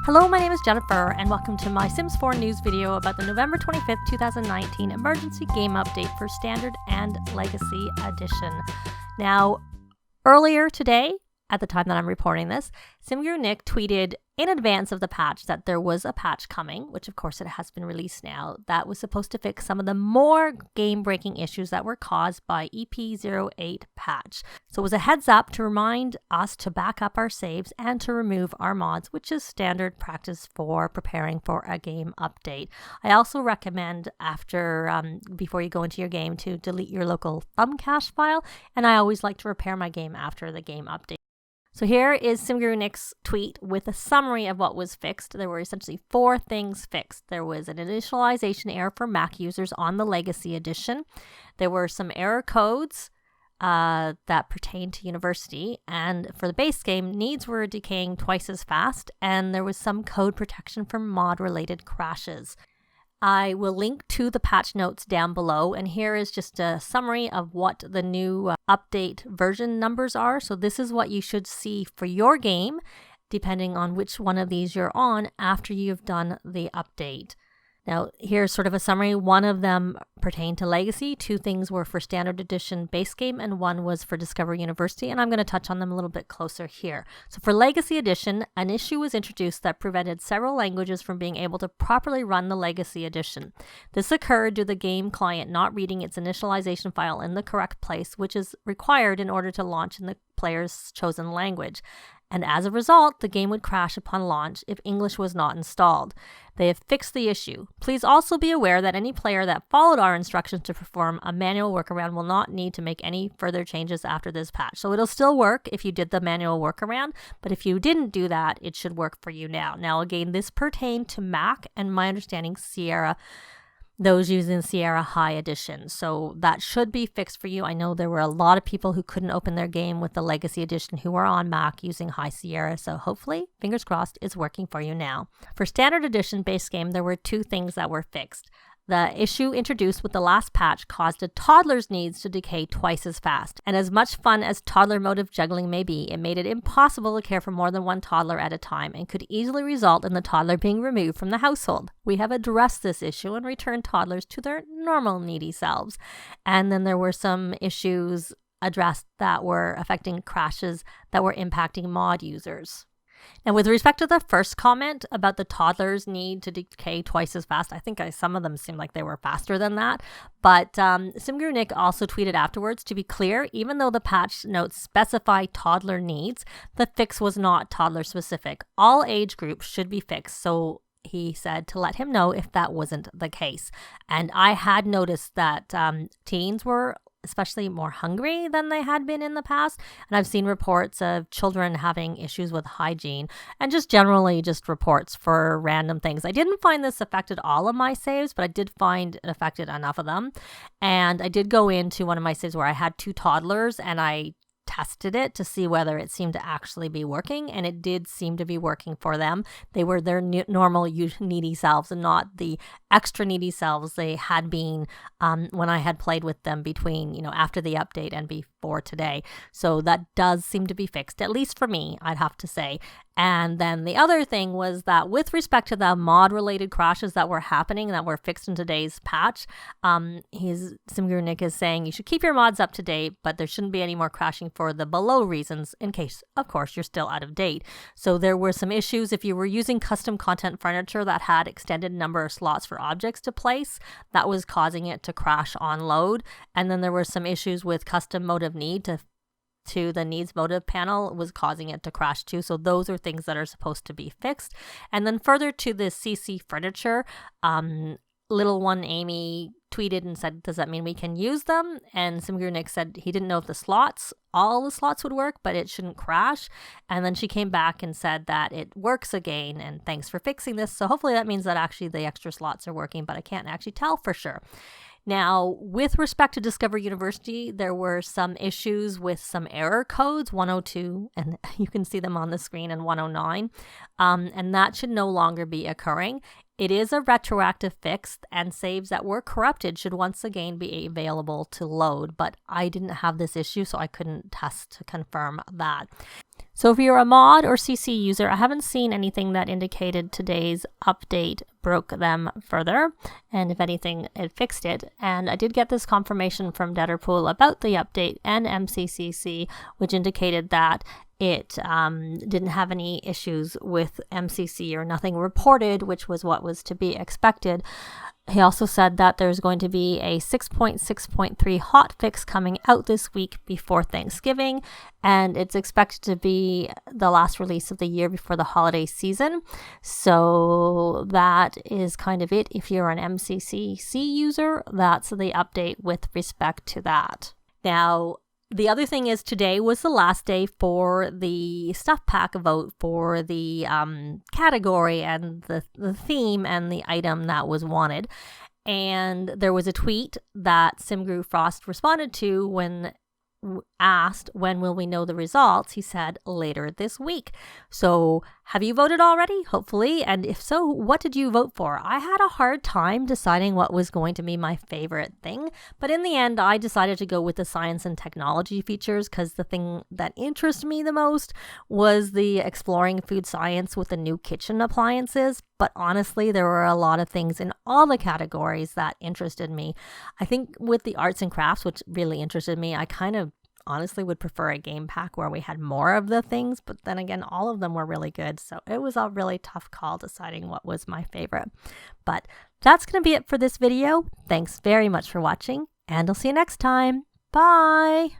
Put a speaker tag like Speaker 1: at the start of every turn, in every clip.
Speaker 1: Hello, my name is Jennifer, and welcome to my Sims 4 news video about the November 25th, 2019 emergency game update for Standard and Legacy Edition. Now, earlier today, at the time that I'm reporting this, SimGuruNick tweeted in advance of the patch that there was a patch coming, which of course it has been released now, that was supposed to fix some of the more game-breaking issues that were caused by EP08 patch. So it was a heads up to remind us to back up our saves and to remove our mods, which is standard practice for preparing for a game update. I also recommend before you go into your game to delete your local thumb cache file, and I always like to repair my game after the game update. So here is SimGuruNick's tweet with a summary of what was fixed. There were essentially 4 things fixed. There was an initialization error for Mac users on the Legacy Edition. There were some error codes that pertain to University, and for the base game, needs were decaying twice as fast, and there was some code protection for mod-related crashes. I will link to the patch notes down below, and here is just a summary of what the new update version numbers are. So this is what you should see for your game, depending on which one of these you're on after you've done the update. Now, here's sort of a summary. 1 of them pertained to Legacy, 2 things were for Standard Edition base game, and 1 was for Discover University, and I'm going to touch on them a little bit closer here. So for Legacy Edition, an issue was introduced that prevented several languages from being able to properly run the Legacy Edition. This occurred due to the game client not reading its initialization file in the correct place, which is required in order to launch in the player's chosen language. And as a result, the game would crash upon launch if English was not installed. They have fixed the issue. Please also be aware that any player that followed our instructions to perform a manual workaround will not need to make any further changes after this patch. So it'll still work if you did the manual workaround, but if you didn't do that, it should work for you now. Now, again, this pertained to Mac and my understanding Sierra, those using Sierra High Edition. So that should be fixed for you. I know there were a lot of people who couldn't open their game with the Legacy Edition who were on Mac using High Sierra. So hopefully, fingers crossed, it's working for you now. For Standard Edition base game, there were 2 things that were fixed. The issue introduced with the last patch caused a toddler's needs to decay twice as fast. And as much fun as toddler motive juggling may be, it made it impossible to care for more than 1 toddler at a time and could easily result in the toddler being removed from the household. We have addressed this issue and returned toddlers to their normal needy selves. And then there were some issues addressed that were affecting crashes that were impacting mod users. Now, with respect to the first comment about the toddlers need to decay twice as fast, I think some of them seemed like they were faster than that. But SimGuruNick also tweeted afterwards, to be clear, even though the patch notes specify toddler needs, the fix was not toddler specific. All age groups should be fixed. So he said to let him know if that wasn't the case. And I had noticed that teens were especially more hungry than they had been in the past. And I've seen reports of children having issues with hygiene and just generally just reports for random things. I didn't find this affected all of my saves, but I did find it affected enough of them. And I did go into one of my saves where I had 2 toddlers and I tested it to see whether it seemed to actually be working, and it did seem to be working for them. They were their normal needy selves and not the extra needy selves they had been when I had played with them between, after the update and before today. So that does seem to be fixed, at least for me, I'd have to say. And then the other thing was that with respect to the mod-related crashes that were happening that were fixed in today's patch, SimGuruNick is saying you should keep your mods up to date, but there shouldn't be any more crashing for the below reasons in case, of course, you're still out of date. So there were some issues if you were using custom content furniture that had extended number of slots for objects to place, that was causing it to crash on load. And then there were some issues with custom motive need to the needs motive panel was causing it to crash too. So those are things that are supposed to be fixed. And then further to the CC furniture, little one Amy tweeted and said, does that mean we can use them? And SimGuruNick said he didn't know if all the slots would work, but it shouldn't crash. And then she came back and said that it works again, and thanks for fixing this. So hopefully that means that actually the extra slots are working, but I can't actually tell for sure. Now, with respect to Discover University, there were some issues with some error codes, 102, and you can see them on the screen, and 109, and that should no longer be occurring. it is a retroactive fix, and saves that were corrupted should once again be available to load, but I didn't have this issue, so I couldn't test to confirm that. So if you're a mod or CC user, I haven't seen anything that indicated today's update broke them further, and if anything, it fixed it. And I did get this confirmation from Deaderpool about the update and MCCC, which indicated that it didn't have any issues with MCC or nothing reported, which was what was to be expected. He also said that there's going to be a 6.6.3 hotfix coming out this week before Thanksgiving, and it's expected to be the last release of the year before the holiday season. So that is kind of it. If you're an MCCC user, that's the update with respect to that. Now, the other thing is today was the last day for the stuff pack vote for the category and the theme and the item that was wanted. And there was a tweet that SimGuru Frost responded to when asked, when will we know the results? He said, later this week. So have you voted already? Hopefully. And if so, what did you vote for? I had a hard time deciding what was going to be my favorite thing, but in the end, I decided to go with the science and technology features because the thing that interested me the most was the exploring food science with the new kitchen appliances. But honestly, there were a lot of things in all the categories that interested me. I think with the arts and crafts, which really interested me, I kind of honestly would prefer a game pack where we had more of the things, but then again, all of them were really good. So it was a really tough call deciding what was my favorite. But that's going to be it for this video. Thanks very much for watching, and I'll see you next time. Bye!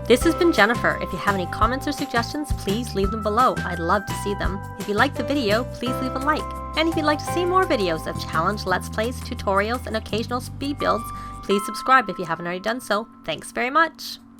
Speaker 1: This has been Jennifer. If you have any comments or suggestions, please leave them below. I'd love to see them. If you liked the video, please leave a like. And if you'd like to see more videos of challenge, let's plays, tutorials, and occasional speed builds, please subscribe if you haven't already done so. Thanks very much!